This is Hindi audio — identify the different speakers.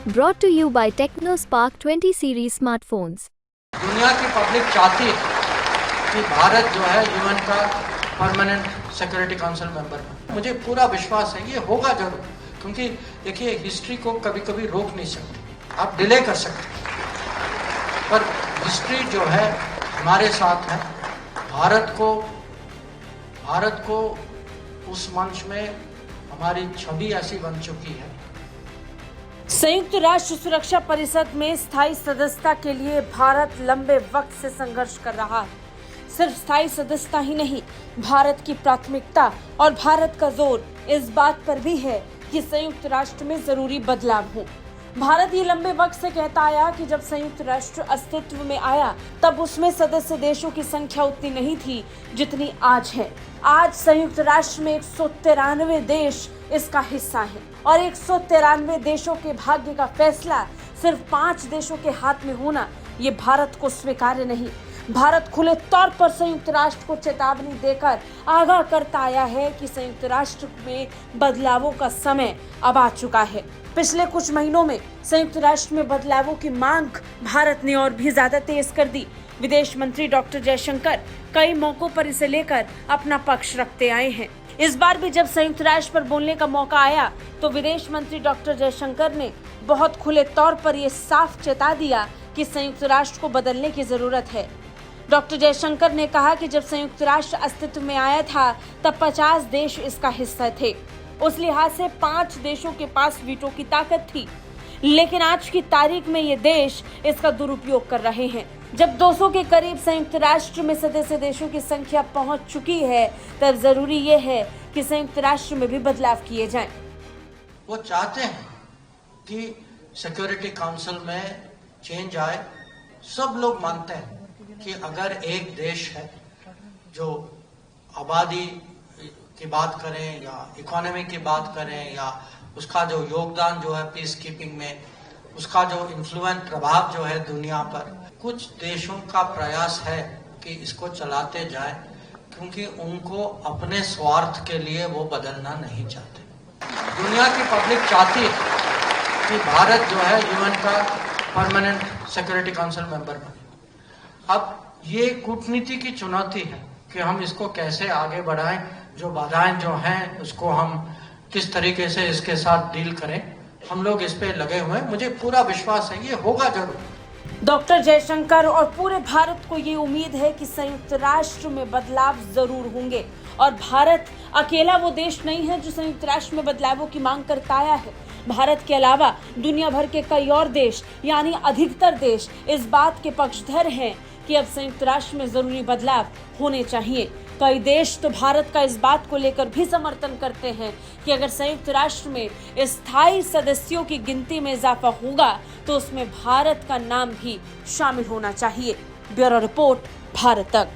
Speaker 1: Brought to you by TechnoSpark 20 series smartphones.
Speaker 2: दुनिया की पब्लिक चाहती है कि भारत जो है यूएन का परमानेंट सिक्योरिटी काउंसिल मेंबर बने। मुझे पूरा विश्वास है ये होगा जरूर, क्योंकि देखिए हिस्ट्री को कभी कभी रोक नहीं सकते, आप डिले कर सकते, पर हिस्ट्री जो है हमारे साथ है। भारत को उस मंच में हमारी छवि ऐसी बन चुकी है।
Speaker 3: संयुक्त राष्ट्र सुरक्षा परिषद में स्थायी सदस्यता के लिए भारत लंबे वक्त से संघर्ष कर रहा है। सिर्फ स्थायी सदस्यता ही नहीं, भारत की प्राथमिकता और भारत का जोर इस बात पर भी है कि संयुक्त राष्ट्र में जरूरी बदलाव हो। भारत ये लंबे वक्त से कहता आया कि जब संयुक्त राष्ट्र अस्तित्व में आया तब उसमें सदस्य देशों की संख्या उतनी नहीं थी जितनी आज है। आज संयुक्त राष्ट्र में 193 देश इसका हिस्सा है और 193 देशों के भाग्य का फैसला सिर्फ 5 देशों के हाथ में होना ये भारत को स्वीकार्य नहीं। भारत खुले तौर पर संयुक्त राष्ट्र को चेतावनी देकर आगाह करता आया है कि संयुक्त राष्ट्र में बदलावों का समय अब आ चुका है। पिछले कुछ महीनों में संयुक्त राष्ट्र में बदलावों की मांग भारत ने और भी ज्यादा तेज कर दी। विदेश मंत्री डॉक्टर जयशंकर कई मौकों पर इसे लेकर अपना पक्ष रखते आए हैं। इस बार भी जब संयुक्त राष्ट्र पर बोलने का मौका आया तो विदेश मंत्री डॉक्टर जयशंकर ने बहुत खुले तौर पर यह साफ चेता दिया कि संयुक्त राष्ट्र को बदलने की जरूरत है। डॉक्टर जयशंकर ने कहा कि जब संयुक्त राष्ट्र अस्तित्व में आया था तब 50 देश इसका हिस्सा थे। उस लिहाज से 5 देशों के पास वीटो की ताकत थी, लेकिन आज की तारीख में ये देश इसका दुरुपयोग कर रहे हैं। जब 200 के करीब संयुक्त राष्ट्र में सदस्य देशों की संख्या पहुंच चुकी है तब जरूरी ये है कि संयुक्त राष्ट्र में भी बदलाव किए जाएं।
Speaker 2: वो चाहते हैं कि सिक्योरिटी काउंसिल में चेंज आए। सब लोग मानते हैं कि अगर एक देश है जो आबादी की बात करें या इकोनॉमी की बात करें या उसका जो योगदान जो है पीस कीपिंग में, उसका जो इन्फ्लुएंस प्रभाव जो है दुनिया पर, कुछ देशों का प्रयास है कि इसको चलाते जाए, क्योंकि उनको अपने स्वार्थ के लिए वो बदलना नहीं चाहते। दुनिया की पब्लिक चाहती है कि भारत जो है यूएन का परमानेंट सिक्योरिटी काउंसिल मेंबर बने। अब ये कूटनीति की चुनौती है कि हम इसको कैसे आगे बढ़ाएं, जो बाधाएं जो हैं उसको हम किस तरीके से इसके साथ डील करें। हम लोग इस पे लगे हुए हैं, मुझे पूरा विश्वास है ये होगा जरूर।
Speaker 3: डॉक्टर जयशंकर और पूरे भारत को ये उम्मीद है कि संयुक्त राष्ट्र में बदलाव जरूर होंगे और भारत अकेला वो देश नहीं है जो संयुक्त राष्ट्र में बदलावों की मांग करता आया है। भारत के अलावा दुनिया भर के कई और देश यानी अधिकतर देश इस बात के पक्षधर हैं कि अब संयुक्त राष्ट्र में जरूरी बदलाव होने चाहिए। कई देश तो भारत का इस बात को लेकर भी समर्थन करते हैं कि अगर संयुक्त राष्ट्र में स्थायी सदस्यों की गिनती में इजाफा होगा तो उसमें भारत का नाम भी शामिल होना चाहिए। ब्यूरो रिपोर्ट, भारत तक।